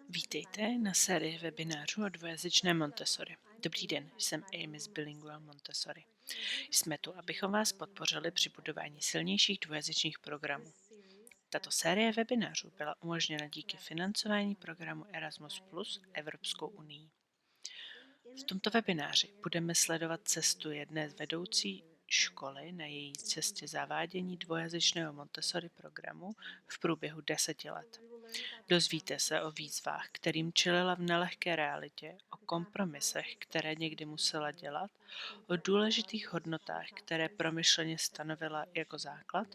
Vítejte na sérii webinářů o dvojazyčné Montessori. Dobrý den, jsem Amy z bilingvního Montessori. Jsme tu, abychom vás podpořili při budování silnějších dvojazyčných programů. Tato série webinářů byla umožněna díky financování programu Erasmus Plus Evropskou unií. V tomto webináři budeme sledovat cestu jedné z vedoucí školy na její cestě zavádění dvojazyčného Montessori programu v průběhu 10 let. Dozvíte se o výzvách, kterým čelila v nelehké realitě, o kompromisech, které někdy musela dělat, o důležitých hodnotách, které promyšleně stanovila jako základ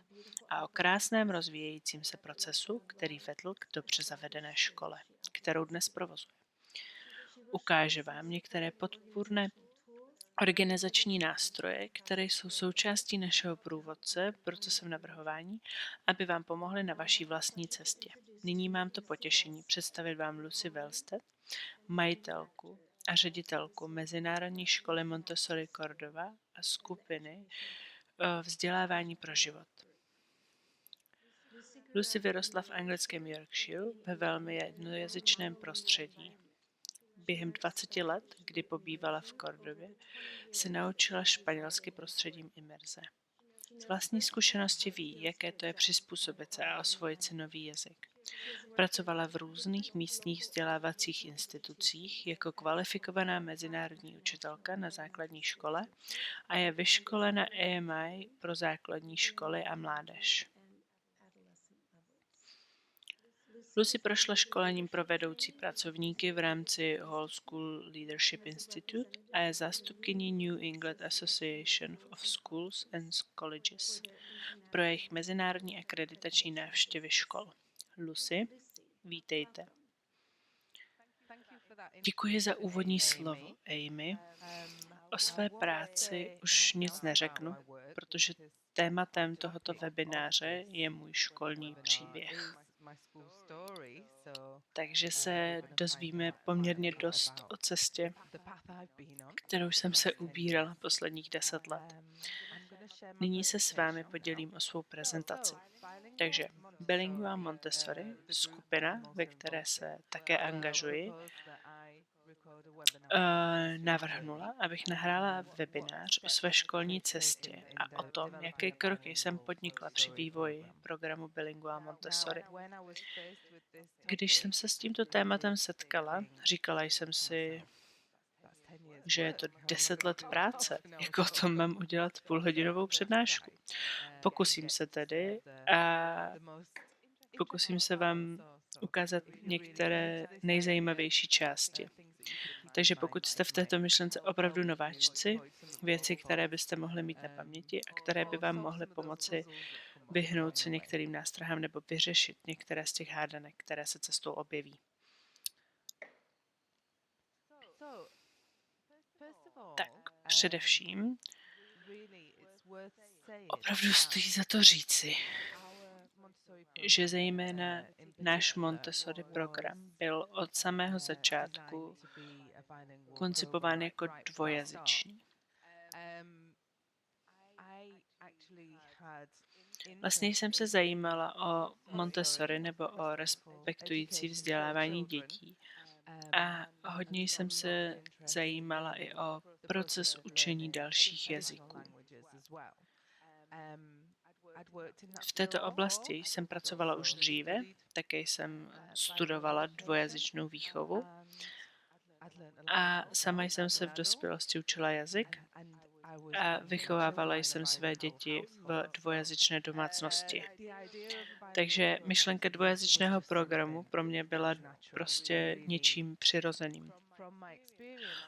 a o krásném rozvíjejícím se procesu, který vedl k dobře zavedené škole, kterou dnes provozuje. Ukáže vám některé podpůrné organizační nástroje, které jsou součástí našeho průvodce procesem navrhování, aby vám pomohly na vaší vlastní cestě. Nyní mám to potěšení představit vám Lucy Welsted, majitelku a ředitelku Mezinárodní školy Montessori Cordoba a skupiny Vzdělávání pro život. Lucy vyrostla v anglickém Yorkshire ve velmi jednojazyčném prostředí. Během 20 let, kdy pobývala v Cordobě, se naučila španělsky prostředím imerze. Z vlastní zkušenosti ví, jaké to je přizpůsobit se a osvojit si nový jazyk. Pracovala v různých místních vzdělávacích institucích jako kvalifikovaná mezinárodní učitelka na základní škole a je vyškolena AMI pro základní školy a mládež. Lucy prošla školením pro vedoucí pracovníky v rámci Whole School Leadership Institute a je zástupkyní New England Association of Schools and Colleges pro jejich mezinárodní akreditační návštěvy škol. Lucy, vítejte. Děkuji za úvodní slovo, Amy. O své práci už nic neřeknu, protože tématem tohoto webináře je můj školní příběh. Takže se dozvíme poměrně dost o cestě, kterou jsem se ubírala posledních 10 let. Nyní se s vámi podělím o svou prezentaci. Takže bilingvní Montessori, skupina, ve které se také angažuji, navrhnula, abych nahrála webinář o své školní cestě a o tom, jaké kroky jsem podnikla při vývoji programu bilingvní Montessori. Když jsem se s tímto tématem setkala, říkala jsem si, že je to 10 let práce, jako o tom mám udělat půlhodinovou přednášku. Pokusím se tedy a pokusím se vám ukázat některé nejzajímavější části. Takže pokud jste v této myšlence opravdu nováčci, věci, které byste mohli mít na paměti a které by vám mohly pomoci vyhnout se některým nástrahám nebo vyřešit některé z těch hádanek, které se cestou objeví. Tak, především opravdu stojí za to říci, že zejména náš Montessori program byl od samého začátku koncipován jako dvojazyčný. Vlastně jsem se zajímala o Montessori nebo o respektující vzdělávání dětí a hodně jsem se zajímala i o proces učení dalších jazyků. V této oblasti jsem pracovala už dříve, také jsem studovala dvojazyčnou výchovu a sama jsem se v dospělosti učila jazyk a vychovávala jsem své děti v dvojazyčné domácnosti. Takže myšlenka dvojazyčného programu pro mě byla prostě něčím přirozeným.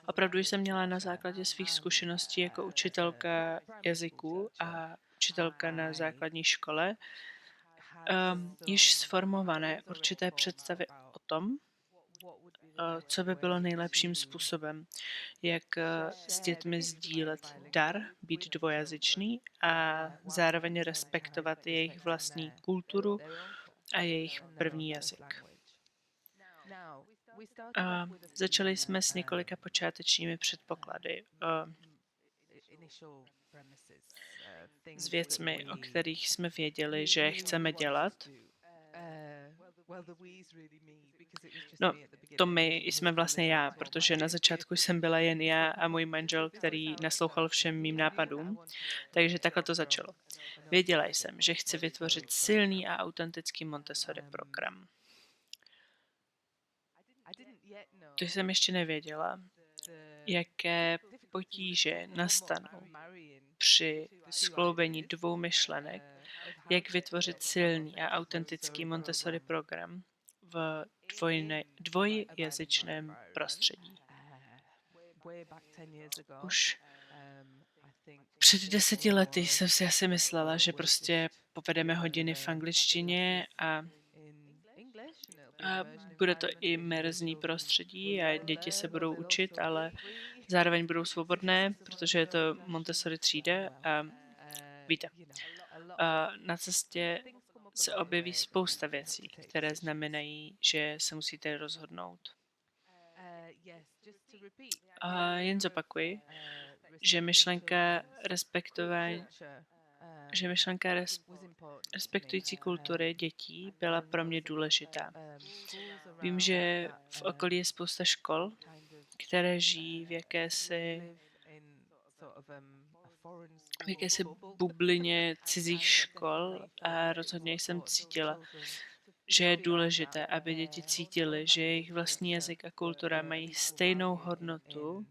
Opravdu jsem měla na základě svých zkušeností jako učitelka jazyků a učitelka na základní škole již sformované určité představy o tom, co by bylo nejlepším způsobem, jak s dětmi sdílet dar, být dvojazyčný a zároveň respektovat jejich vlastní kulturu a jejich první jazyk. Začali jsme s několika počátečními předpoklady, s věcmi, o kterých jsme věděli, že chceme dělat. No, to my jsme vlastně já, protože na začátku jsem byla jen já a můj manžel, který naslouchal všem mým nápadům, takže takhle to začalo. Věděla jsem, že chci vytvořit silný a autentický Montessori program. To jsem ještě nevěděla, jaké potíže nastanou při skloubení dvou myšlenek, jak vytvořit silný a autentický Montessori program v dvojjazyčném prostředí. Už před 10 lety jsem si asi myslela, že prostě povedeme hodiny v angličtině a bude to imerzní prostředí a děti se budou učit, ale zároveň budou svobodné, protože je to Montessori třída a víte, na cestě se objeví spousta věcí, které znamenají, že se musíte rozhodnout. A jen zopakuji, že myšlenka respektující kultury dětí byla pro mě důležitá. Vím, že v okolí je spousta škol, které žijí v jakési bublině cizích škol a rozhodně jsem cítila, že je důležité, aby děti cítily, že jejich vlastní jazyk a kultura mají stejnou hodnotu,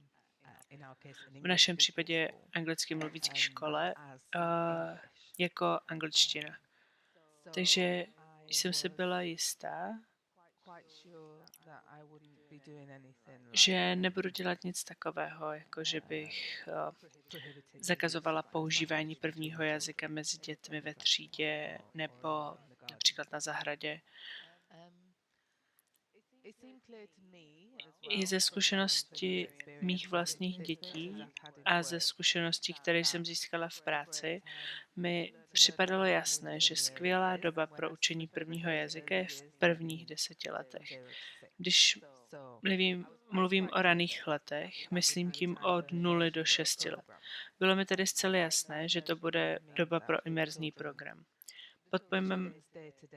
v našem případě anglicky mluvící škole, jako angličtina. Takže jsem si byla jistá, že nebudu dělat nic takového, jako že bych zakazovala používání prvního jazyka mezi dětmi ve třídě nebo například na zahradě. I ze zkušenosti mých vlastních dětí a ze zkušeností, které jsem získala v práci, mi připadalo jasné, že skvělá doba pro učení prvního jazyka je v prvních 10 letech. Když mluvím o raných letech, myslím tím od 0 do 6 let. Bylo mi tedy zcela jasné, že to bude doba pro imerzní program. Pod pojmem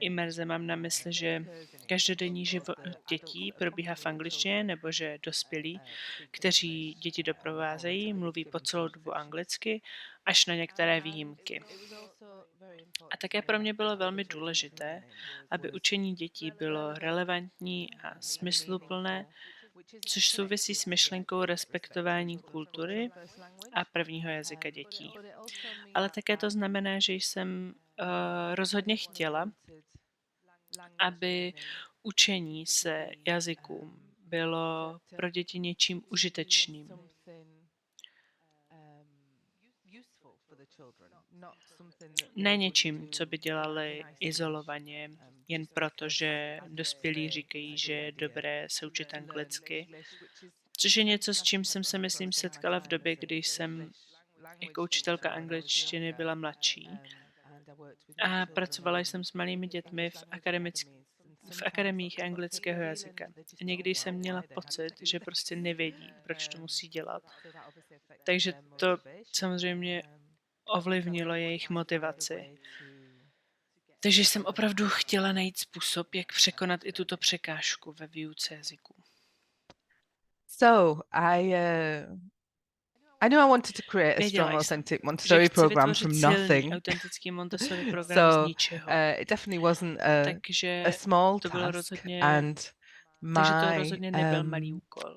imerze mám na mysli, že každodenní život dětí probíhá v angličtině, nebo že dospělí, kteří děti doprovázejí, mluví po celou dobu anglicky, až na některé výjimky. A také pro mě bylo velmi důležité, aby učení dětí bylo relevantní a smysluplné, což souvisí s myšlenkou respektování kultury a prvního jazyka dětí. Ale také to znamená, že jsem rozhodně chtěla, aby učení se jazykům bylo pro děti něčím užitečným. Ne něčím, co by dělali izolovaně, jen proto, že dospělí říkají, že je dobré se učit anglicky, což je něco, s čím jsem se, myslím, setkala v době, kdy jsem jako učitelka angličtiny byla mladší a pracovala jsem s malými dětmi v akademiích anglického jazyka. A někdy jsem měla pocit, že prostě nevědí, proč to musí dělat. Takže to samozřejmě ovlivnilo jejich motivaci. Takže jsem opravdu chtěla najít způsob, jak překonat i tuto překážku ve výuce jazyků. So I knew I wanted to create a strong, authentic Montessori program from nothing. So it definitely wasn't a small task, and my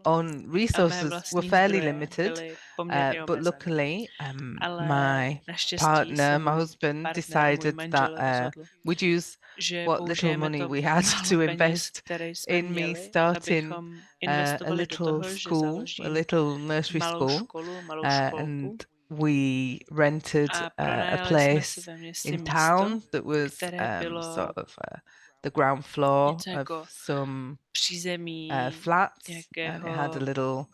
own resources were fairly limited, but luckily my partner, my husband, decided that we'd use what little money we had to invest in me starting a little school, a little nursery school, and we rented a place in town that was sort of the ground floor of some flats, and it had a little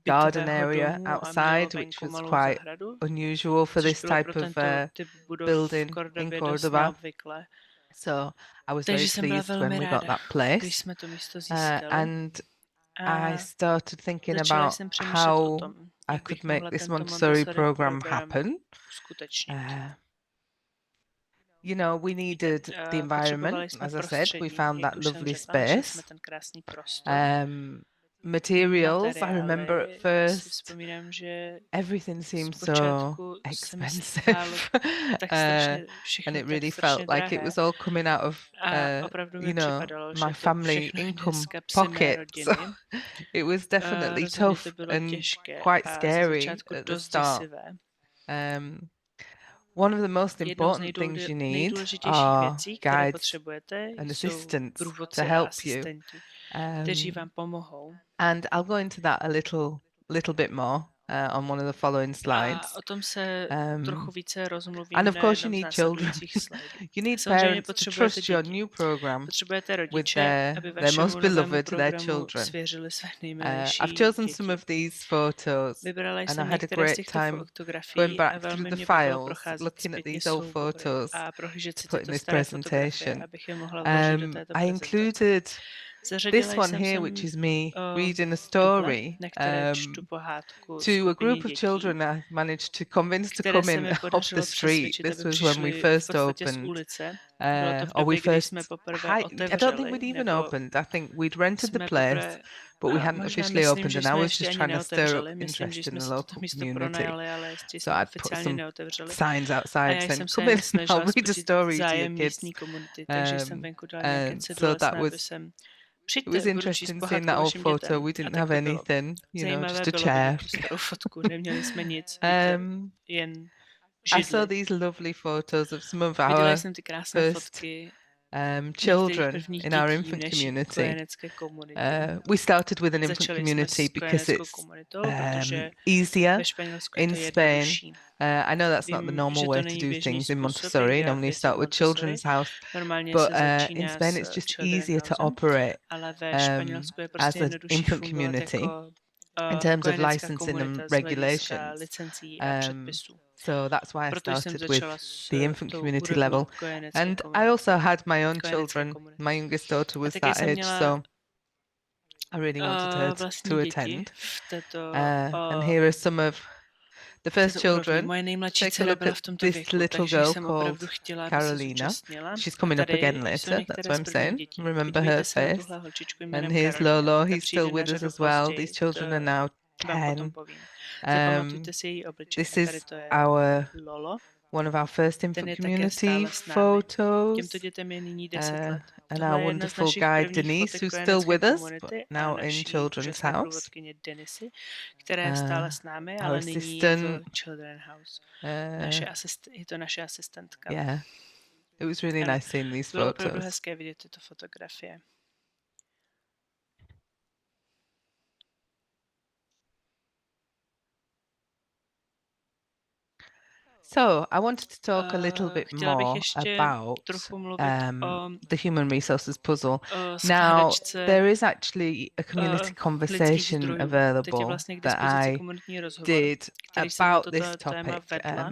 garden area outside, which was quite unusual for this type of building in Cordoba. So I was very pleased when we got that place, and I started thinking about how I could make this Montessori program happen. you know, we needed the environment, as I said. We found that lovely space. Materials, I remember at first, everything seemed so expensive. And it really felt like it was all coming out of, you know, my family income pocket. So it was definitely tough and quite scary at the start. One of the most important things you need are guides and assistants to help you. And I'll go into that a little bit more on one of the following slides. And of course you need children. You need parents to trust your new program with their most beloved, their children. I've chosen some of these photos and I had a great time going back through the files, looking at these old photos to put in this presentation. I included this one here, which is me reading a story to a group of children I managed to convince to come in off the street. This was when we first opened. Or we first, I don't think we'd even opened. I think we'd rented the place, but we hadn't officially opened, and I was just trying to stir up interest in the local community. So I'd put some signs outside saying, come in, I'll read a story to your kids. And so that was, it was interesting seeing that old photo. We didn't have anything, you know, just a chair. I saw these lovely photos of some of our first children in our infant community. We started with an infant community because it's easier in Spain. I know that's not the normal way to do things in Montessori. Normally you start with Children's House, but in Spain it's just easier to operate as an infant community in terms of licensing and regulations. So that's why I started with the infant community level. And I also had my own children. My youngest daughter was that age, so I really wanted her to attend. And here are some of the first children. Take a look at this little girl called Carolina. She's coming up again later, that's what I'm saying. Remember her face. And here's Lolo, he's still with us as well. These children are now 10. This is one of our first infant community photos, and our wonderful guide Denise, who's still with us, but now in Children's House. Our assistant. Yeah, it was really nice seeing these photos. So I wanted to talk a little bit more about the human resources puzzle. Now, there is actually a community conversation available that I did about this topic.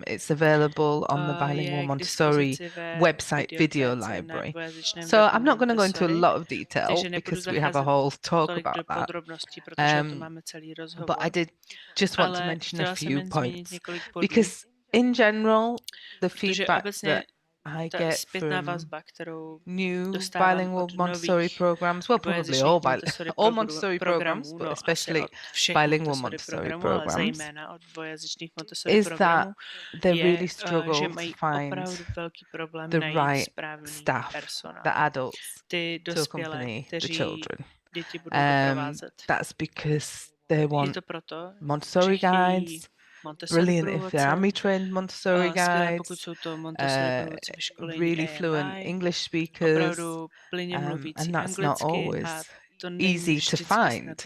It's available on the Bilingual Montessori website video library. So I'm not going to go into a lot of detail because we have a whole talk about that. But I did just want to mention a few points because in general, the feedback that I get from new bilingual Montessori programs, well, probably all Montessori programs, but especially bilingual Montessori programs, is that they really struggle to find the right staff, the adults, to accompany the children. That's because they want Montessori guides, brilliant if they're AMI-trained Montessori guides, really fluent English speakers, and that's not always easy to find.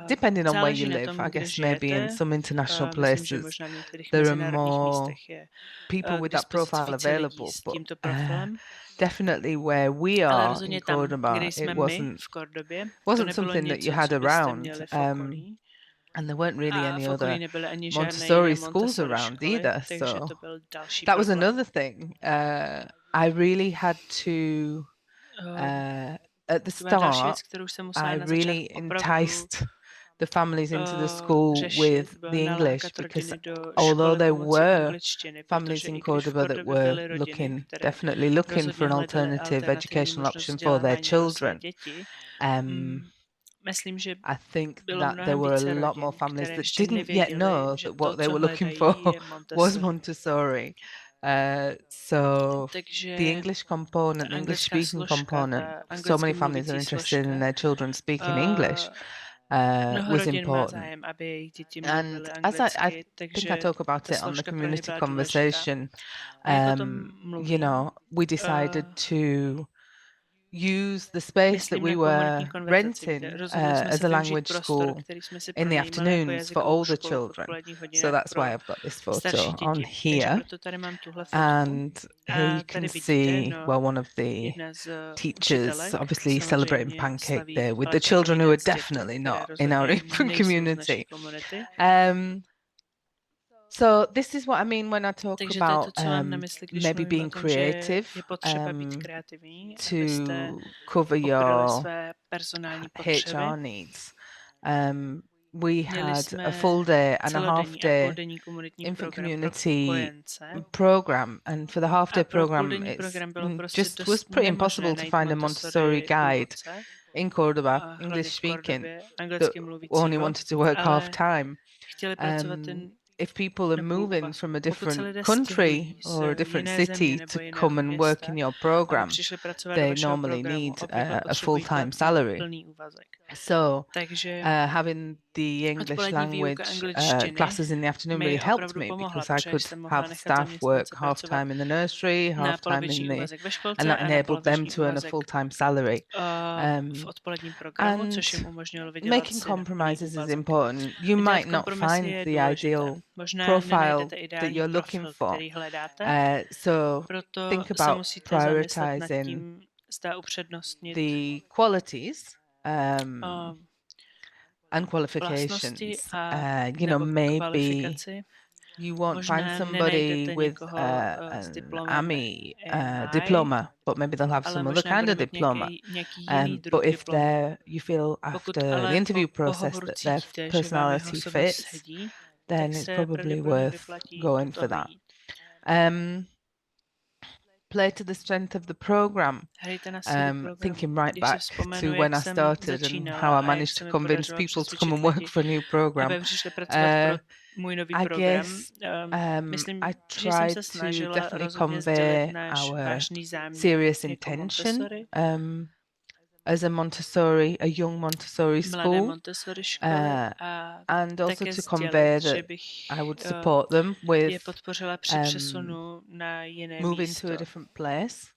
Depending on where you live, I guess maybe in some international places there are more people with that profile available, but definitely where we are in Cordoba, it wasn't something that you had around. And there weren't really any other Montessori schools around either. So that was another thing. I really had to, at the start, I really enticed the families into the school with the English, because although there were families in Cordoba that were definitely looking for an alternative educational option for their children, I think that there were a lot more families that didn't yet know that what they were looking for was Montessori. So the English component, the English speaking component, so many families are interested in their children speaking English, was important. And as I think I talk about it on the community conversation, you know, we decided to use the space that we were renting as a language school in the afternoons for older children. So that's why I've got this photo on here. And here you can see, well, one of the teachers obviously celebrating Pancake Day with the children who are definitely not in our immigrant community. So this is what I mean when I talk about maybe being creative to cover your HR needs. We had a full day and a half day infant community program, and for the half day program it just was pretty impossible to find a Montessori guide in Cordoba, English speaking, that only wanted to work half time. If people are moving from a different country or a different city to come and work in your program, they normally need a full-time salary. So having the English language classes in the afternoon really helped me, because I could have staff work half-time in the nursery, half-time in the, and that enabled them to earn a full-time salary. And making compromises is important. You might not find the ideal profile that you're looking for. So think about prioritizing the qualities and qualifications. You know, maybe you won't find somebody with an AMI diploma, but maybe they'll have some other kind of diploma. But if you feel after the interview process that their personality fits, then it's probably worth going for that. Play to the strength of the program. Thinking right back to when I started and how I managed to convince people to come and work for a new program. I guess I tried to definitely convey our serious intention as a Montessori, a young Montessori school, and also to convey that I would support them with moving to a different place.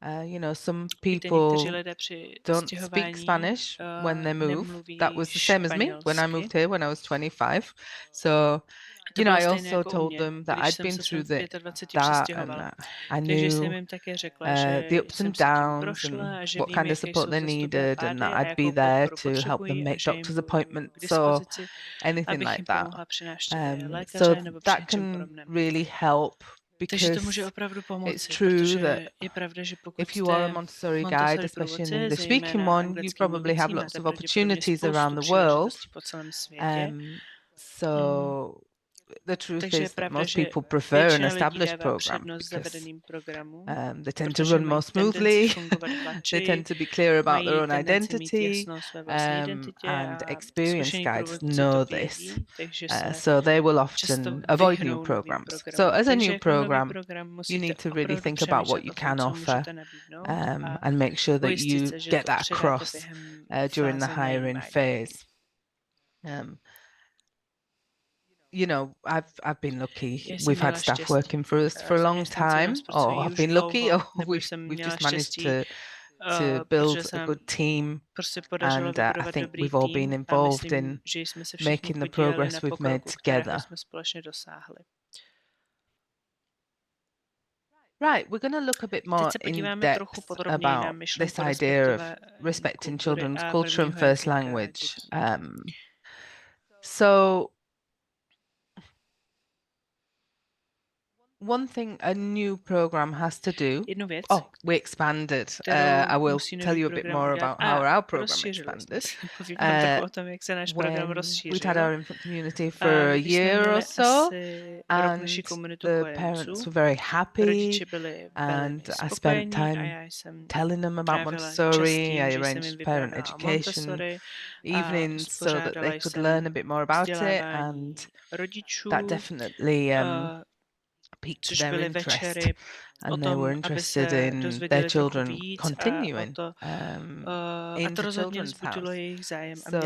You know, some people don't speak Spanish when they move. That was the same as me when I moved here when I was 25. So, you know, I also told them that I'd been through that and I knew the ups and downs and what kind of support they needed, and that I'd be there to help them make doctor's appointments or anything like that. So that can really help, because it's true that if you are a Montessori guide, especially an English-speaking one, you probably have lots of opportunities around the world. So the truth is that most people prefer an established program because they tend to run more smoothly, they tend to be clear about their own identity, and experienced guides know this. So they will often avoid new programs. So as a new program, you need to really think about what you can offer and make sure that you get that across during the hiring phase. You know, I've been lucky. We've had staff working for us for a long time, or I've been lucky, or we've just managed to build a good team, and I think we've all been involved in making the progress we've made together. Right, we're going to look a bit more in depth about this idea of respecting children's culture and first language. So one thing a new program has to do. Jednu věc, we expanded. I will tell you a bit more about how our program expanded. Povím vám trochu o tom, jak se náš program rozšířil. We'd had our infant community for a year or so, and the parents were very happy, and I spent time telling them about Montessori. I arranged parent education evenings so that they could learn a bit more about it, and that definitely piqued their interest, and they were interested in their children continuing in the children's house. So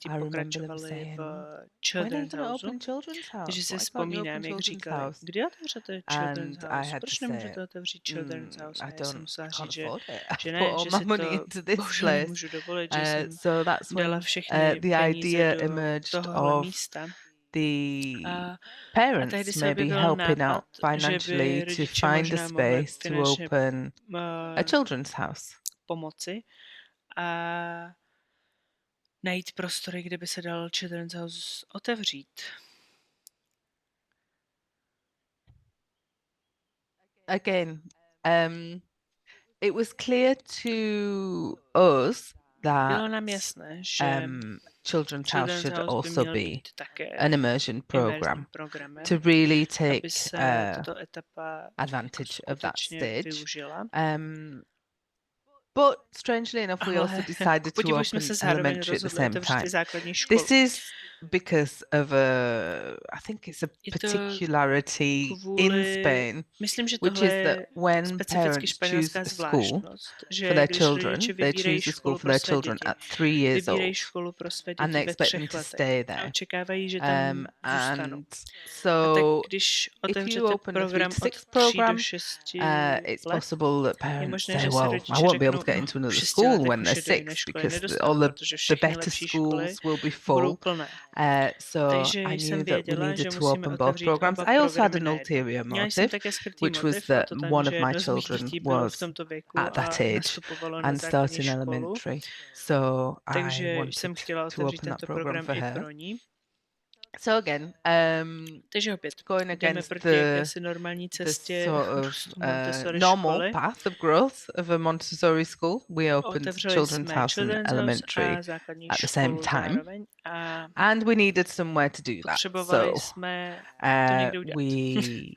I remember them saying, when are you going to open children's house? Takže si vzpomínám, jak říkali, kdy otevřete children's house? Proč nemůžete otevřít children's house? A já jsem musela říct, že ne, že si to bohužel nemůžu dovolit, že jsem dala všechny peníze do tohohle místa. The parents may be helping out financially to find a space to open a children's house. Pomoci a najít prostory, kde by se dal children's house otevřít. Again, it was clear to us that bylo nám jasné, že Children's House should also be an immersion program to really take advantage of that stage. But strangely enough, we also decided to open elementary at the same time. This is because of I think it's a particularity in Spain, which is that when parents choose a school for their children, they choose a school for their children at 3 years old, and they expect them to stay there. And so if you open a 3 to 6 program, it's possible that parents say, well, I won't be able to get into another school when they're 6 because all the better schools will be full. So I knew that we needed to open both programs. I also had an ulterior motive, which was that one of my children was at that age and starting elementary. So I wanted to open that program for her. So again, going against the sort of normal path of growth of a Montessori school, we opened Children's House and Elementary at the same time, and we needed somewhere to do that. So we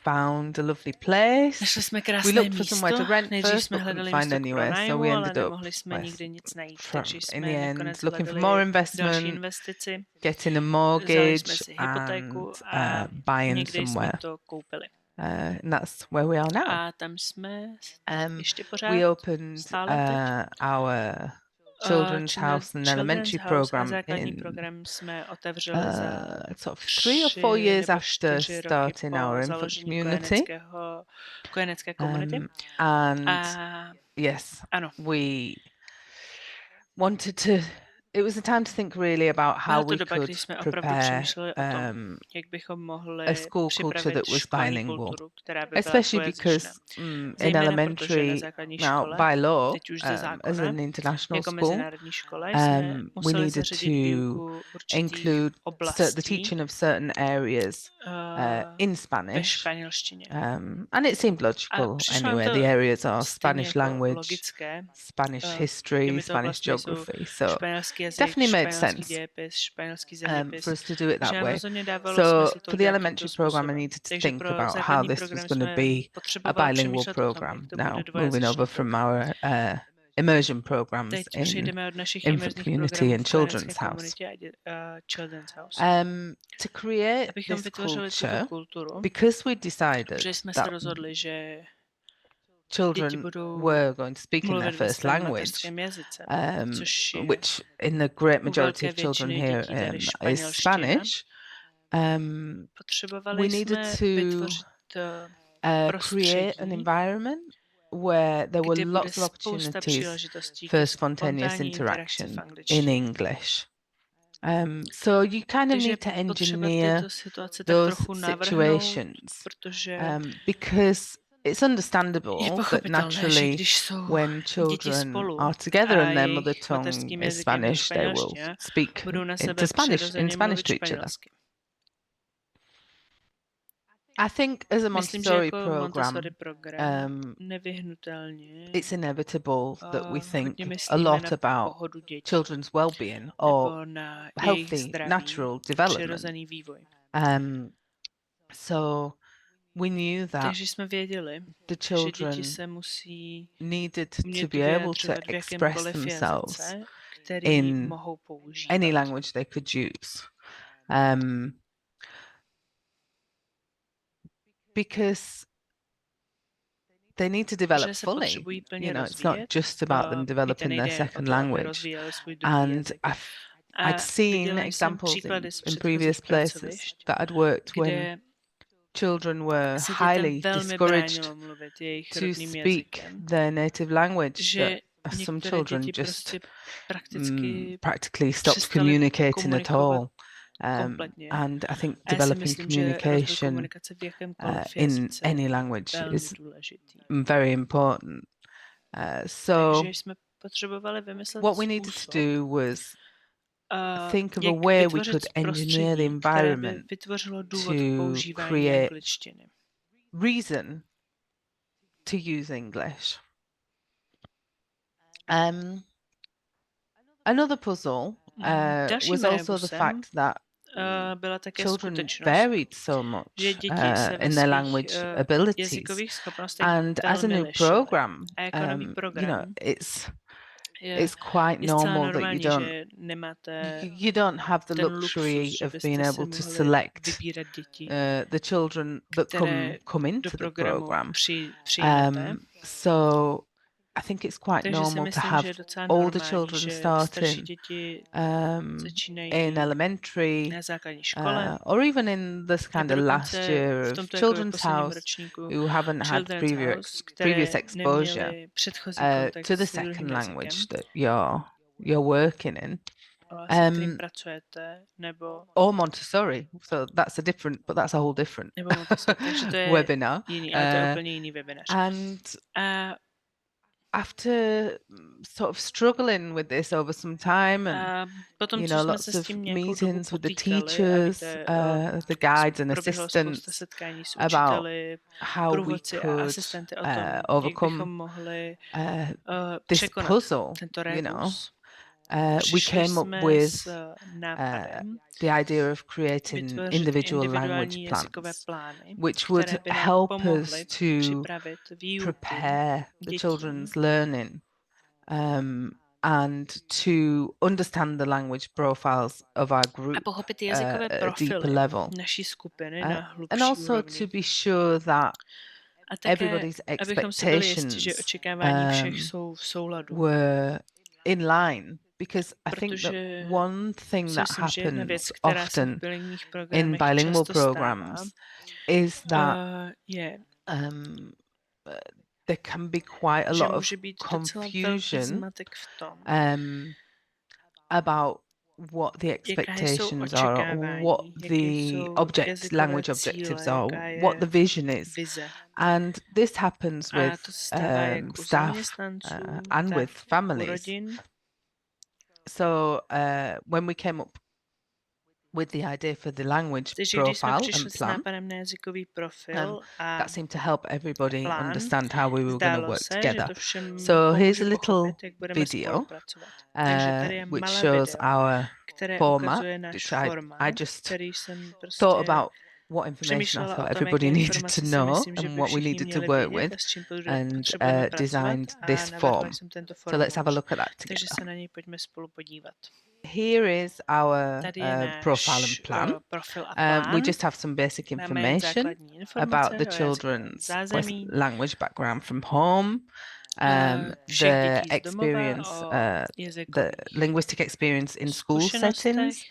found a lovely place. We looked for somewhere to rent first, but couldn't find anywhere, so we ended up in the end looking for more investment, getting a mortgage, and buying somewhere. And that's where we are now. We opened our Children's House and Elementary program in sort of 3 or 4 years after starting our infant community. And yes, we wanted to. It was a time to think really about how we could prepare a school culture that was bilingual, especially because in elementary, now by law, as an international school, we needed to include the teaching of certain areas in Spanish, and it seemed logical anyway. The areas are Spanish language, Spanish history, Spanish geography, so definitely made sense for us to do it that way. So for the elementary program, I needed to think about how this was going to be a bilingual program. Now, moving over from our immersion programs in infant community and children's house. To create this culture, because we decided that children were going to speak in their first language, which in the great majority of children here is Spanish. We needed to create an environment where there were lots of opportunities for spontaneous interaction in English. So you kind of need to engineer those situations because it's understandable that naturally when children are together and their mother tongue is Spanish, they will speak in Spanish to each other. I think as a Myslím, že Montessori jako program, Montessori program nevyhnutelně it's inevitable that we think hodně a myslíme lot na about pohodu dětí children's well-being or nebo na jejich healthy zdraví, natural development. přirozený vývoj. So we knew that Takže jsme věděli, the že children děti se musí needed to umět be able to vyjadřovat v express jakémkoliv themselves jazyce, který in mohou používat. any language they could use. Because they need to develop fully. You know, it's not just about them developing their second language. And I'd seen examples in previous places that I'd worked when children were highly discouraged to speak their native language, that some children just practically stopped communicating at all. And I think developing communication in any language is very important. So what we needed to do was think of a way we could engineer the environment to create reason to use English. Another puzzle was also the fact that children varied so much in their language abilities, and as a new program, you know, it's quite normal that you don't have the luxury of being able to select the children that come into the program. So I think it's quite normal to have older children starting in elementary or even in this kind of last year of children's house who haven't had previous exposure to the second language that you're working in. Or Montessori, so that's a whole different webinar. And after sort of struggling with this over some time and you know, lots of meetings with the teachers, the guides and assistants about how we could overcome this puzzle, you know, we came up with the idea of creating individual language plans, which would help us to prepare the children's learning and to understand the language profiles of our group at a deeper level. And also to be sure that everybody's expectations were in line. Because I think that one thing that happens often in bilingual programs is that there can be quite a lot of confusion about what the expectations are, or what the language objectives are, what the vision is. And this happens with staff and with families. So when we came up with the idea for the language profile and plan, that seemed to help everybody understand how we were going to work together. So here's a little video which shows our format, which I just thought about what information I thought everybody needed to know and what we needed to work with, and designed this form. So let's have a look at that together. Here is our profile and plan. We just have some basic information about the children's language background from home, the experience, the linguistic experience in school settings,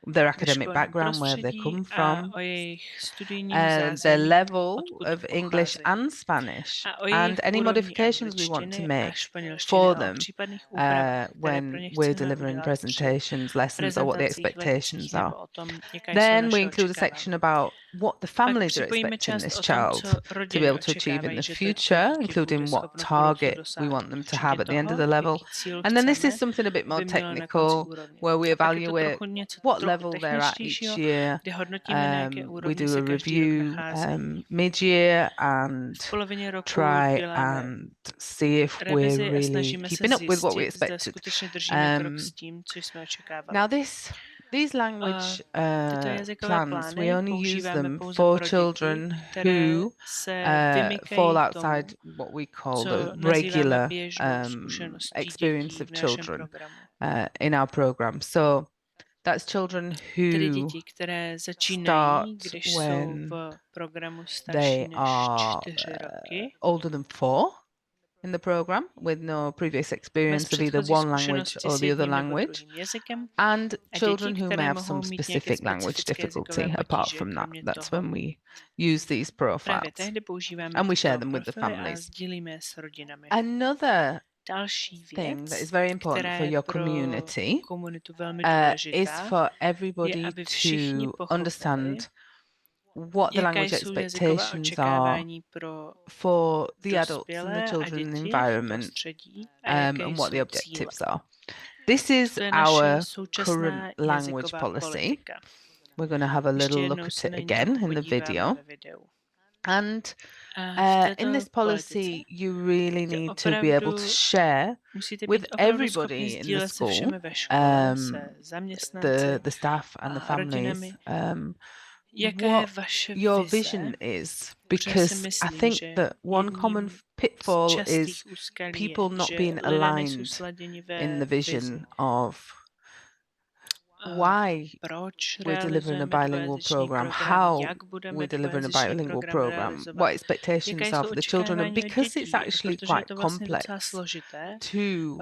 their academic background, where they come from, their level of English and Spanish, and any modifications we want to make for them when we're delivering presentations, lessons, or what the expectations are. Then we include a section about what the families are expecting this child to be able to achieve in the future, including what target we want them to have at the end of the level. And then this is something a bit more technical, where we evaluate what level they're at each year. kde hodnotíme, na jaké We úrovni do se a každý rok review nacházejí. mid-year and V polovině roku try děláme and see if we're revizi a really snažíme se keeping up with what we zjistit, zda expected. skutečně držíme krok s tím, co jsme očekávali. Now these language Tyto jazykové plans, we plány only use používáme them pouze for pro children děti, které who se fall vymykají outside tomu, what we call co the nazýváme regular běžnou zkušeností experience dětí of v našem children programu. in our program. So that's children Tedy who děti, které začínají, start když jsou when v programu they starší než are 4 roky, older than 4 in the program with no previous experience of either one language or the other language, and children who may have some specific language difficulty. Apart from that, that's when we use these profiles and we share them with the families. Another thing that is very important for your community is for everybody to understand what the language expectations are for the adults and the children in the environment, and what the objectives are. This is our current language policy. We're going to have a little look at it again in the video. And in this policy, you really need to be able to share with everybody in the school, the staff and the families, what your vision is, because I think that one common pitfall is people not being aligned in the vision of why we're delivering a bilingual program, how we're delivering a bilingual program, what expectations are for the children, and because it's actually quite complex to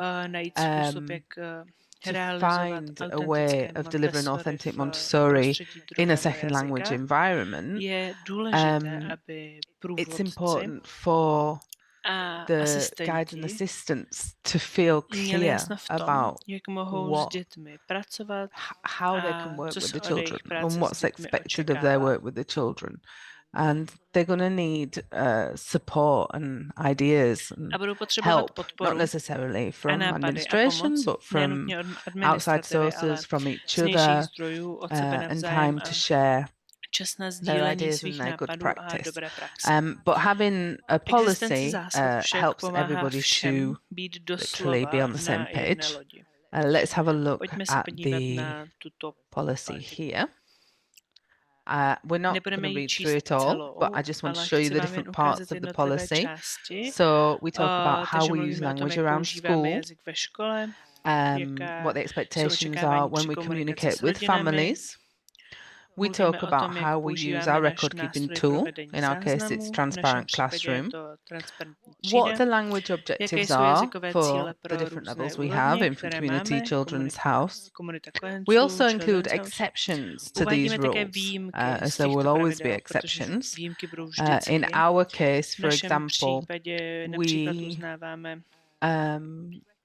find a way of delivering authentic Montessori in a second language environment, it's important for the guides and assistants to feel clear about how they can work with the children and what's expected of their work with the children. And they're going to need support and ideas and help, not necessarily from administration, but from outside sources, from each other, and time to share their ideas and their good practice. But having a policy helps everybody to literally be on the same page. Let's have a look at the policy here. We're not going to read through it all, but I just want to show you the different parts of the policy. So we talk about how we use language around school, what the expectations are when we communicate with families. We talk about how we use our record-keeping tool. In our case, it's Transparent Classroom. What the language objectives are for the different levels we have in Community Children's House. We also include exceptions to these rules, as there will always be exceptions. In our case, for example, we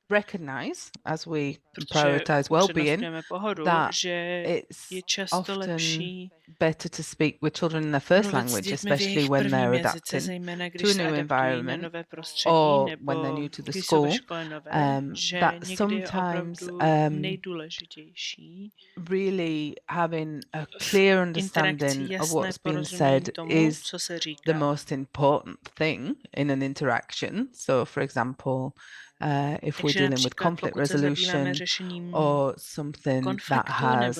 recognize, as we prioritize well-being, that it's often better to speak with children in their first language, especially when they're adapting to a new environment or when they're new to the school, that sometimes really having a clear understanding of what's being said is the most important thing in an interaction. So, for example, if we're dealing with conflict resolution or something that has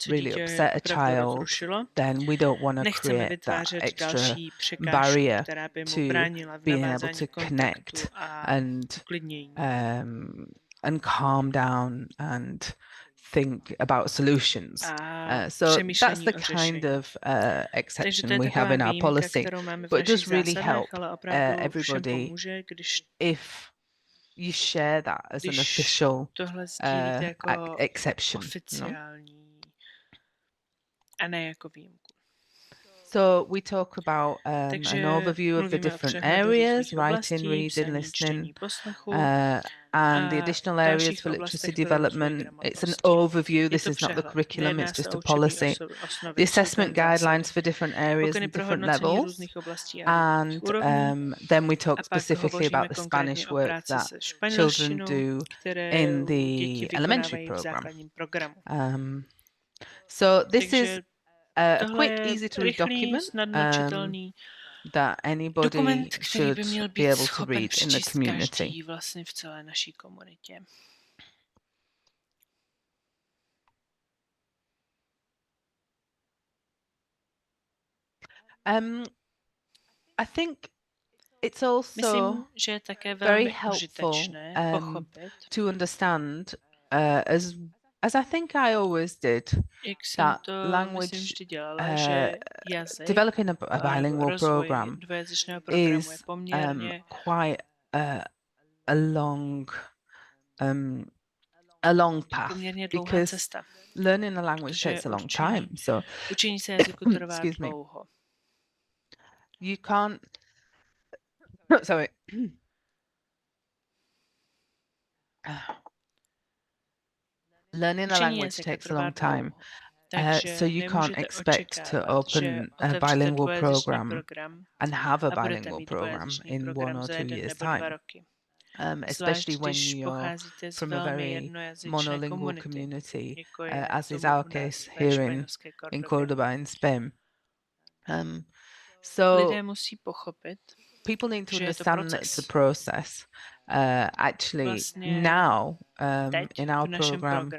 really upset a child, then we don't want to create that extra barrier to being able to connect and calm down and think about solutions. So that's the kind of exception we have in our policy, but it does really help everybody if you share that as an official exception. So we talk about an overview of the different areas: writing, reading, listening, and the additional areas for literacy development. It's an overview. This is not the curriculum, it's just a policy. The assessment guidelines for different areas and different levels. And then we talk specifically about the Spanish work that children do in the elementary program. So this is a quick, easy to read document that anybody should be able to read in the community. Vlastně v celé naší komunitě. I think it's also Myslím, že je také very velmi helpful užitečné pochopit, to understand, as I think I always did, jak jsem that to language, myslím vždy dělala, že jazyk, developing a bilingual program dvojazyčného programu je is poměrně quite a long path, poměrně dlouhá because cesta. learning a language takes a long time. So Učení se jazyku trvá dlouho. You can't. Sorry. Learning a language takes a long time, so you can't expect to open a bilingual program and have a bilingual program in 1 or 2 years' time. Especially when you're from a very monolingual community, as is our case here in Cordoba in Spain. So people need to understand that it's a process. Actually, now in our program,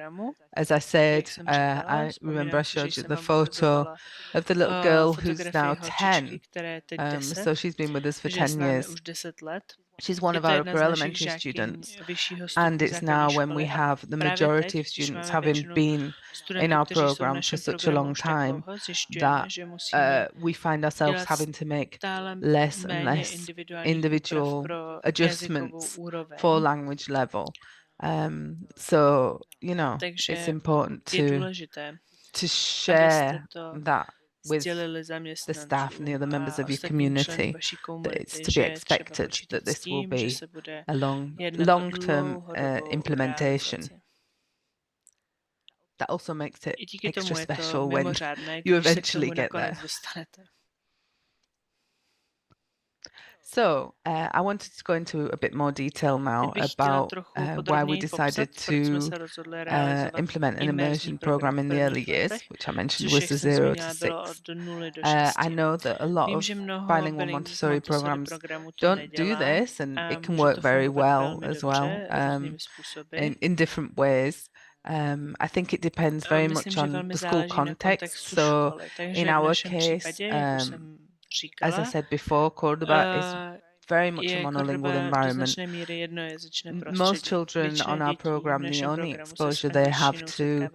as I said, I remember I showed you the photo of the little girl who's now 10. So she's been with us for 10 years. She's one of our upper elementary students, and it's now when we have the majority of students having been in our program for such a long time that we find ourselves having to make less and less individual adjustments for language level. So, you know, it's important to share that with the staff and the other members of your community, that it's to be expected that this will be a long-term implementation. That also makes it extra special when you eventually get there. So I wanted to go into a bit more detail now about why we decided to implement an immersion program in the early years, which I mentioned was the 0 to 6. I know that a lot of bilingual Montessori programs don't do this, and it can work very well as well in different ways. I think it depends very much on the school context. So in our case, as I said before, Cordoba is very much a monolingual environment. Most children on our program, the only exposure they have to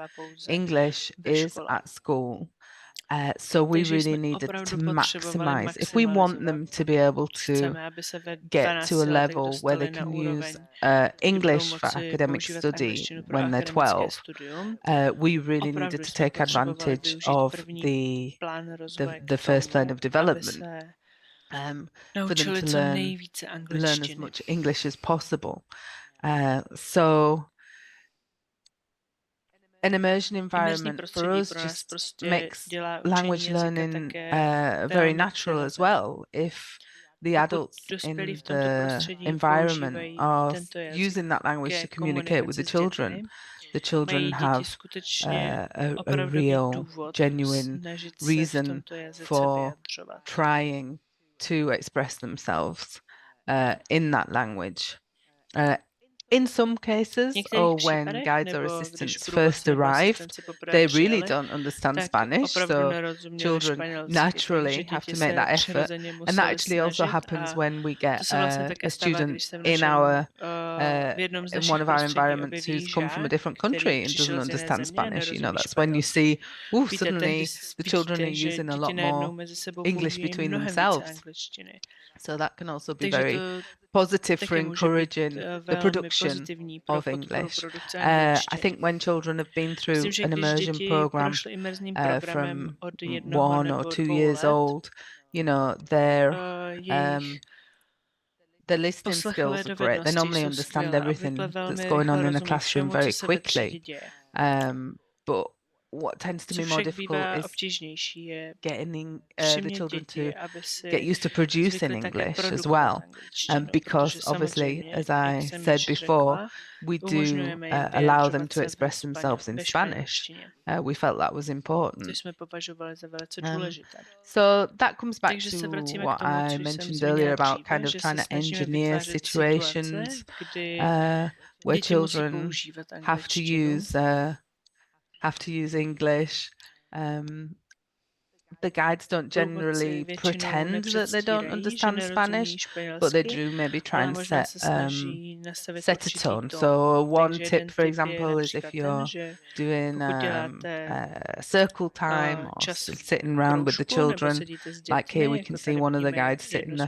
English is at school. So we really needed to maximize. If we want them to be able to get to a level where they can use English for academic study when they're 12, we really needed to take advantage of the first plan of development for them to learn as much English as possible. So an immersion environment for us just makes language learning very natural as well. If the adults in the environment are using that language to communicate with the children have a real, genuine reason for trying to express themselves in that language. In some cases, or when guides or assistants first arrived, they really don't understand Spanish, so children naturally have to make that effort. And that actually also happens when we get a student in one of our environments who's come from a different country and doesn't understand Spanish. You know, that's when you see, suddenly the children are using a lot more English between themselves. So that can also be very positive for encouraging the production of English. I think when children have been through an immersion program from 1 or 2 years old, you know, their listening skills are great. They normally understand everything that's going on in the classroom very quickly. But what tends to be more difficult is getting the children to get used to producing English as well. Because obviously, as I said before, we do allow them to express themselves in Spanish. We felt that was important. So that comes back to what I mentioned earlier about kind of trying to engineer situations where children have to use English. The guides don't generally pretend that they don't understand Spanish, but they do maybe try and set a tone. So one tip, for example, is if you're doing circle time or sitting around with the children, like here we can see one of the guides sitting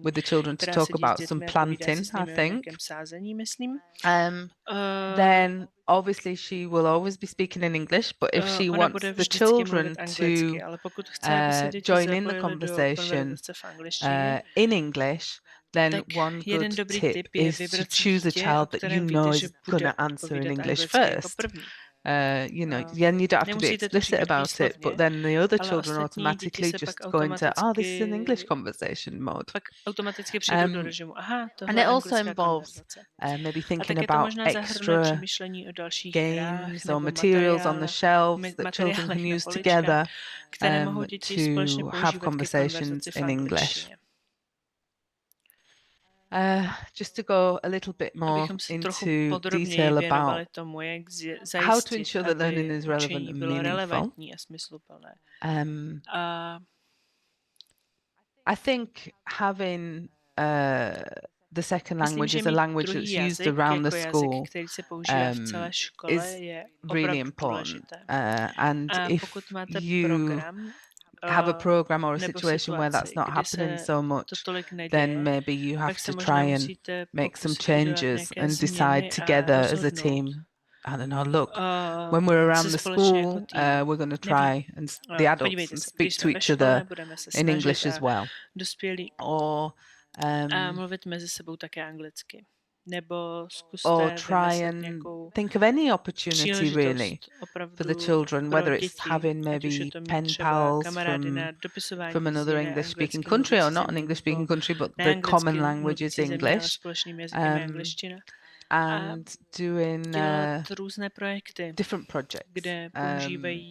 with the children to talk about some planting, I think. Then obviously she will always be speaking in English, but if she wants the children to join in the conversation in English, then one good tip is to choose a child that you know is going to answer in English first. You don't have to be explicit about it, but then the other children automatically just go into, this is an English conversation mode. And it also involves maybe thinking about extra games or materials on the shelves that children can use together to have conversations in English. Just to go a little bit more into detail about how to ensure that learning is relevant and meaningful. I think having the second language is a language that's used around the school is really important. And if you have a program or a situation where that's not happening so much, then maybe you have to try and make some changes and decide together as a team. I don't know, look, when we're around the school, we're going to try and the adults and speak to each other in English as well. Or try and think of any opportunity really for the children, whether it's having maybe pen pals from another English-speaking country or not an English-speaking country, but the common language is English. And doing different projects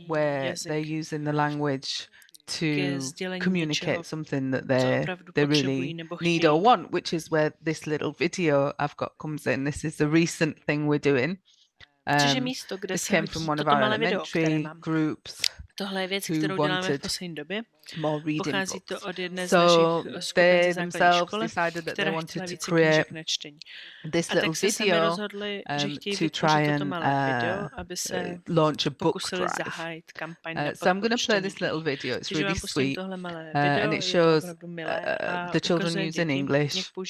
where they're using the language to communicate something that they really need or want, which is where this little video I've got comes in. This is the recent thing we're doing. This came from one of our elementary groups who wanted more reading books. So they themselves decided that they wanted to create this little video to try and launch a book drive. So I'm going to play this little video. It's really sweet, and it shows the children using English for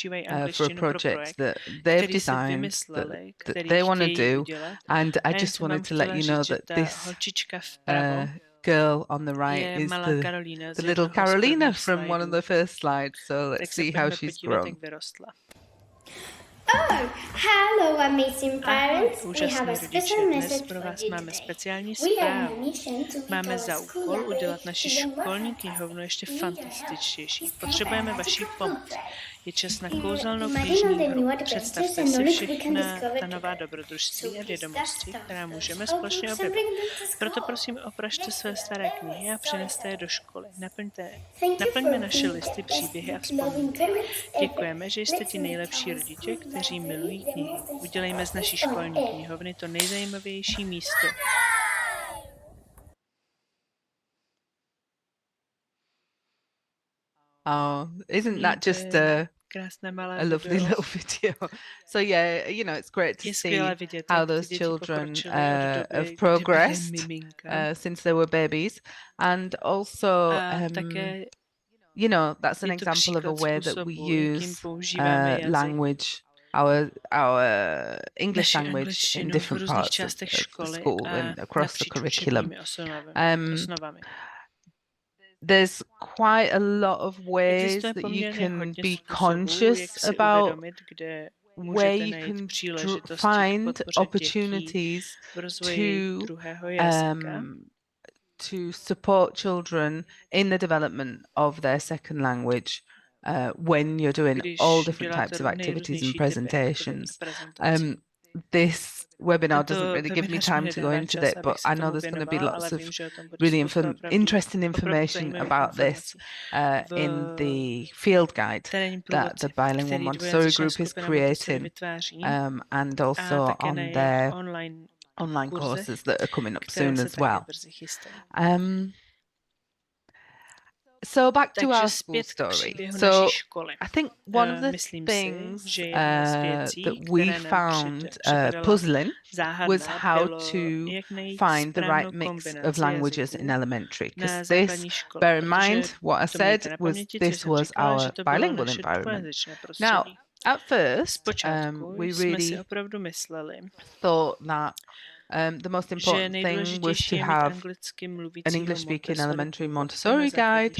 a project that they've designed, that they want to do. And I just wanted to let you know that this girl on the right is the little Carolina from one of the first slides. So let's see how she's grown. Oh, hello amazing parents. We have a special message for you today. We are on a mission to Máme za úkol udělat naši školní knihovnu ještě fantastičtější. Potřebujeme vaši pomoc. Je čas na kouzelnou knižní hru. Představte si všechna ta nová dobrodružství a vědomosti, která můžeme společně objevit. Proto prosím opražte své staré knihy a přineste je do školy. Naplňme naše listy, příběhy a vzpomínky. Děkujeme, že jste ti nejlepší rodiče, kteří milují knihy. Udělejme z naší školní knihovny to nejzajímavější místo. Oh, isn't that just a lovely little video? So yeah, it's great to see how those children have progressed since they were babies, and also that's an example of a way that we use language, our English language in different parts of the school and across the curriculum. There's quite a lot of ways that you can be conscious about where you can find opportunities to support children in the development of their second language when you're doing all different types of activities and presentations. This webinar doesn't really give me time to go into that, but I know there's going to be lots of really interesting information about this in the field guide that the Bilingual Montessori group is creating, and also on their online courses that are coming up soon as well. So back to our school story. So I think one of the things that we found puzzling was how to find the right mix of languages in elementary. Because this, bear in mind, what I said was this was our bilingual environment. Now, at first, we really thought that the most important thing was to have an English-speaking elementary Montessori guide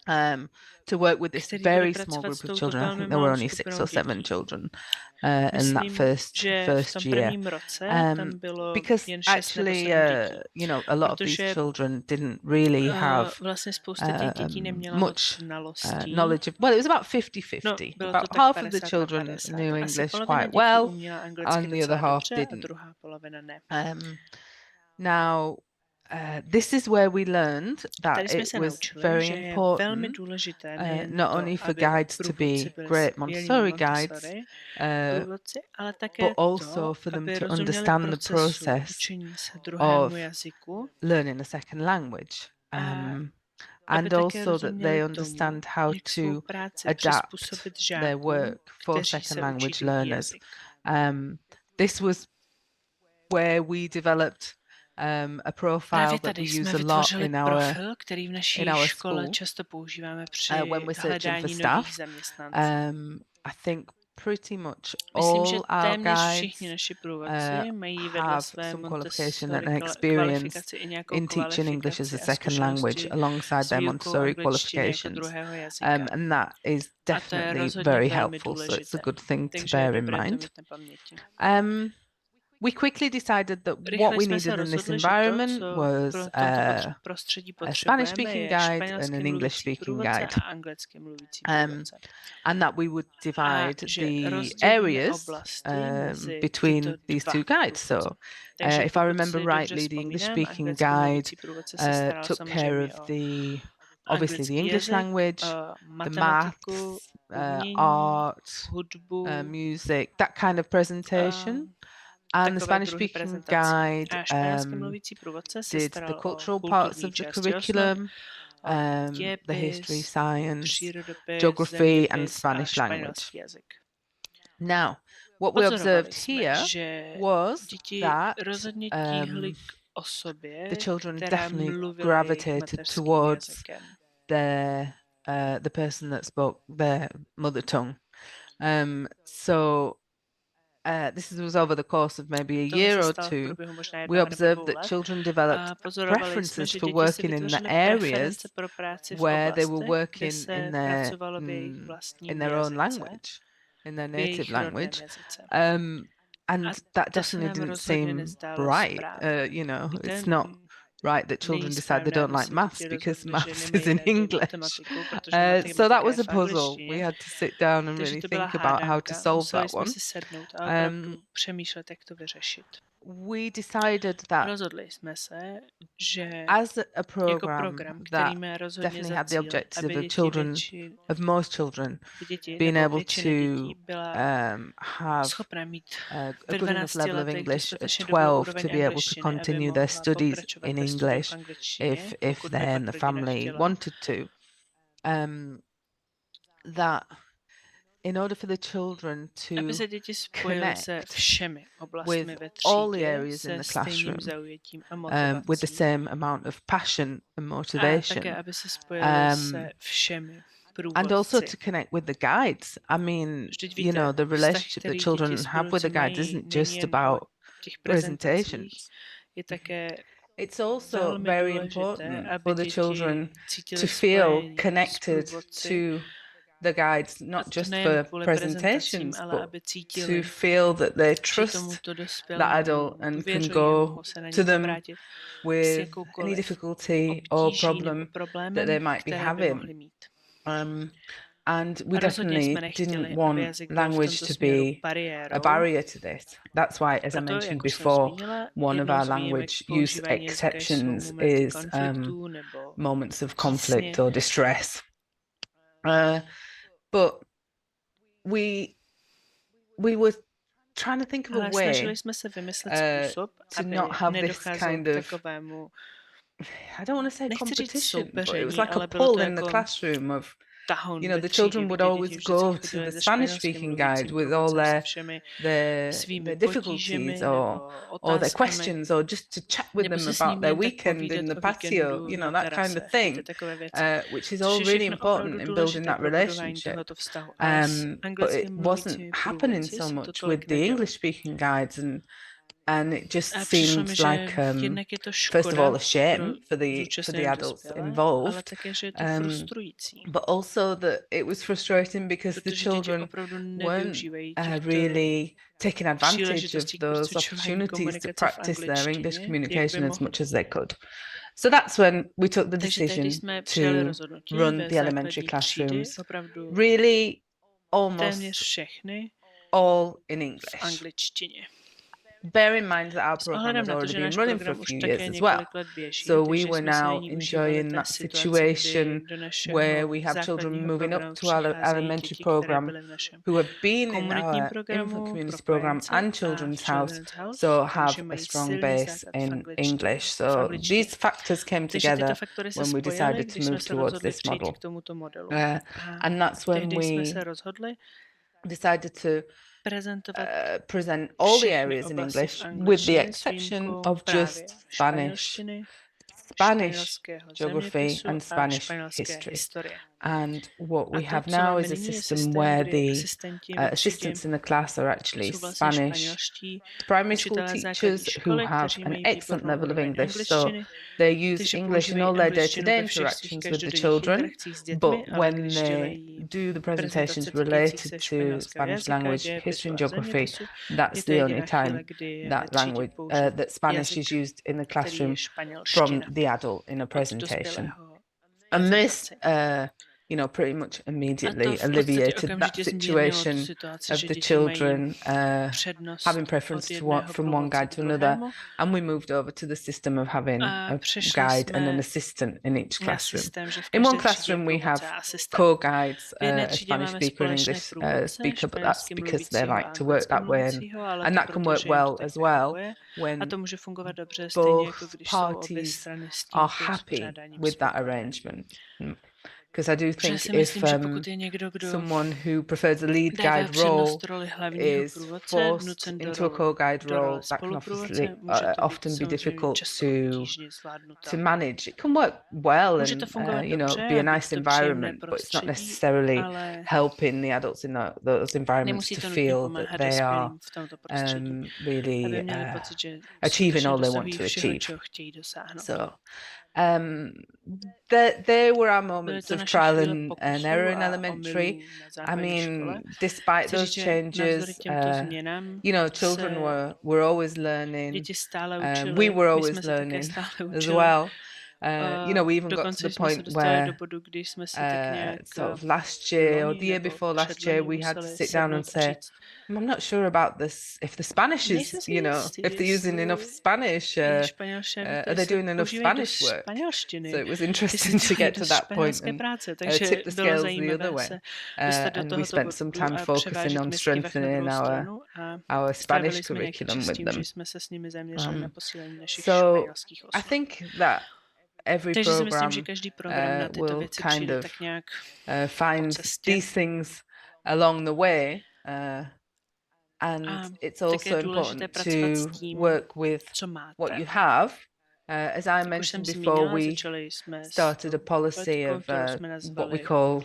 to work with this very small group of children. I think there were only 6 or 7 children in that first year. Because actually, you know, a lot of these children didn't really have much knowledge of, well, it was about 50-50. About half of the children knew English quite well, and the other half didn't. Now, this is where we learned that it was very important not only for guides to be great Montessori guides, but also for them to understand the process of learning a second language, and also that they understand how to adapt their work for second language learners. This was where we developed a profile that we use a lot in our school when we're searching for staff. I think pretty much all our guides have some qualification and experience in teaching English as a second language alongside their Montessori qualifications, and that is definitely very helpful, so it's a good thing to bear in mind. We quickly decided that what we needed in this environment was a Spanish-speaking guide and an English-speaking guide, and that we would divide the areas between these 2 guides. So if I remember rightly, the English-speaking guide took care of obviously the English language, the maths, art, music, that kind of presentation. And the Spanish-speaking guide did the cultural parts of the curriculum, the history, science, geography, and Spanish language. Now, what we observed here was that the children definitely gravitated towards the person that spoke their mother tongue. So this was over the course of maybe a year or 2. We observed that children developed preferences for working in the areas where they were working in their own language, in their native language. And that definitely didn't seem right. You know, it's not right that children decide they don't like maths because maths is in English. So that was a puzzle. We had to sit down and really think about how to solve that one. We decided that as a program that definitely had the objective of most children being able to have a good enough level of English at 12 to be able to continue their studies in English if they and the family wanted to, that in order for the children to connect with all the areas in the classroom with the same amount of passion and motivation, and also to connect with the guides. I mean, you know, the relationship that children have with the guides isn't just about presentations. It's also very important for the children to feel connected to the guides not just for presentations, but to feel that they trust the adult and can go to them with any difficulty or problem that they might be having. And we definitely didn't want language to be a barrier to this. That's why, as I mentioned before, one of our language use exceptions is moments of conflict or distress. But we were trying to think of a way to not have this kind of, I don't want to say competition, but it was like a pull in the classroom of, you know, the children would always go to the Spanish-speaking guide with all their difficulties or their questions, or just to chat with them about their weekend in the patio, you know, that kind of thing, which is all really important in building that relationship. But it wasn't happening so much with the English-speaking guides, and it just seemed like, first of all, a shame for the adults involved, but also that it was frustrating because the children weren't really taking advantage of those opportunities to practice their English communication as much as they could. So that's when we took the decision to run the elementary classrooms, really almost all in English. Bear in mind that our program has already been running for a few years as well. So we were now enjoying that situation where we have children moving up to our elementary program who have been in our infant community program and children's house, so have a strong base in English. So these factors came together when we decided to move towards this model. And that's when we decided to present all the areas in English, with the exception of just Spanish, geography, and Spanish history. And what we have now is a system where the assistants in the class are actually Spanish primary school teachers who have an excellent level of English. So they use English in all their day-to-day interactions with the children, but when they do the presentations related to Spanish language, history and geography, that's the only time that language, that Spanish is used in the classroom from the adult in a presentation. And this you know, pretty much immediately alleviated that situation of the children having preference from one guide to another, and we moved over to the system of having a guide and an assistant in each classroom. In one classroom we have co-guides, a Spanish speaker and English speaker, but that's because they like to work that way, and that can work well as well when both parties are happy with that arrangement. Because I do think if someone who prefers a lead guide role is forced into a co-guide role, that can obviously often be difficult to manage. It can work well and you know, be a nice environment, but it's not necessarily helping the adults in those environments to feel that they are really achieving all they want to achieve. So there were our moments of trial and error in elementary. I mean, despite those changes, you know, children were always learning. We were always learning as well. You know, we even got to the point where sort of last year or the year before last year, we had to sit down and say, I'm not sure about this, if the Spanish is, you know, if they're using enough Spanish, are they doing enough Spanish work? So it was interesting to get to that point and tip the scales the other way. And we spent some time focusing on strengthening our Spanish curriculum with them. So I think that every program will kind of find these things along the way. And it's also important to work with what you have. As I mentioned before, we started a policy of what we call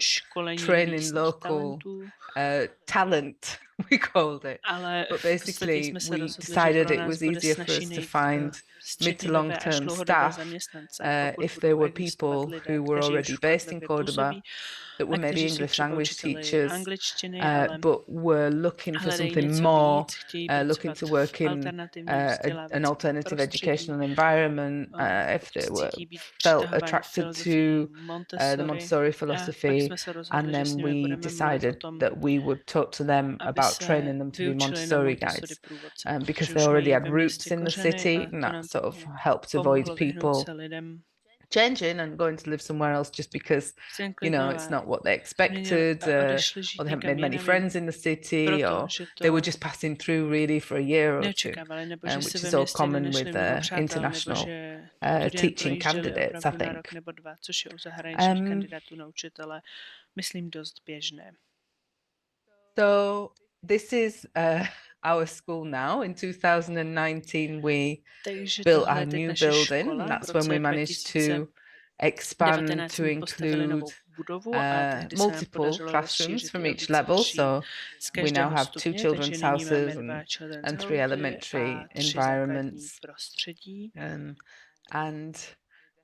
training local talent we called it. Ale But basically, we decided it was easier for us to find mid to long-term staff if there were people who were already based in Cordoba that were maybe English language teachers, but were looking for something more, looking to work in an alternative educational environment, if they were felt attracted to the Montessori philosophy, and then we decided that we would talk to them about training them to be Montessori guides, because they already had roots in the city, and that sort of helped avoid people changing and going to live somewhere else just because, you know, it's not what they expected, or they haven't made many friends in the city, or they were just passing through really for a year or two, which is all common with international teaching candidates, I think. So this is our school now. In 2019, we built our new building. And that's when we managed to expand to include multiple classrooms from each level. So we now have 2 children's houses and 3 elementary environments. And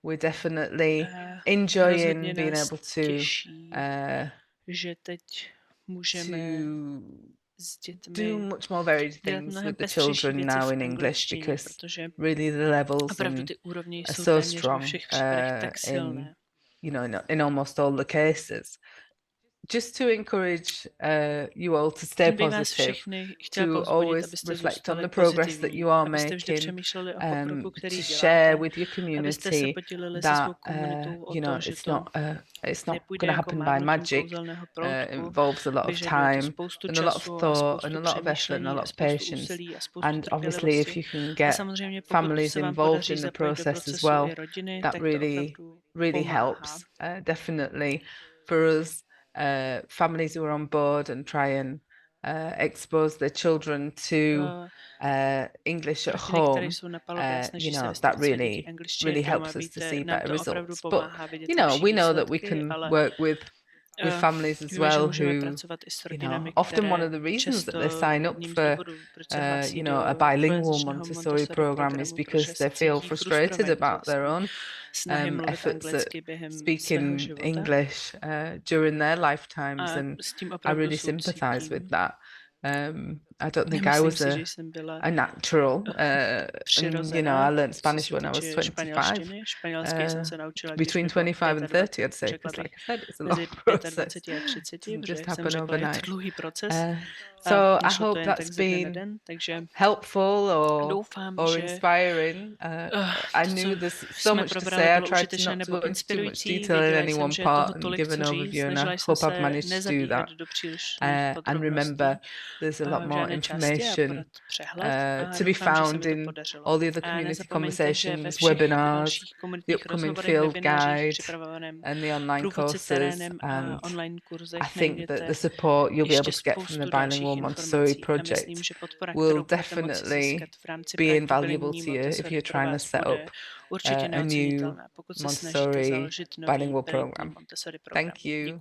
we're definitely enjoying being able to do much more varied things with the children now in English, because really the levels are so strong in, you know, in almost all the cases. Just to encourage you all to stay positive, to always reflect on the progress that you are making, to share with your community that you know, it's not going to happen by magic. It involves a lot of time and a lot of thought and a lot of effort and a lot of patience. And obviously, if you can get families involved in the process as well, that really helps. Definitely for us. Families who are on board and try and expose their children to English at home, you know, that really helps us to see better results. But, you know, we know that we can work with families as well who, you know, often one of the reasons that they sign up for, you know, a bilingual Montessori program is because they feel frustrated about their own efforts at speaking English during their lifetimes, and I really sympathize with that. I don't think I was a natural. And, you know, I learned Spanish when I was 25. Between 25 and 30, I'd say, because like I said, it's a long process. It doesn't just happen overnight. So I hope that's been helpful or inspiring. I knew there's so much to say. I tried to not to go into too much detail in any one part and give an overview, and I hope I've managed to do that. And remember, there's a lot more information to be found in all the other community conversations, webinars, the upcoming field guide, and the online courses. And I think that the support you'll be able to get from the Bilingual Montessori project will definitely be invaluable to you if you're trying to set up a new Montessori bilingual program. Thank you.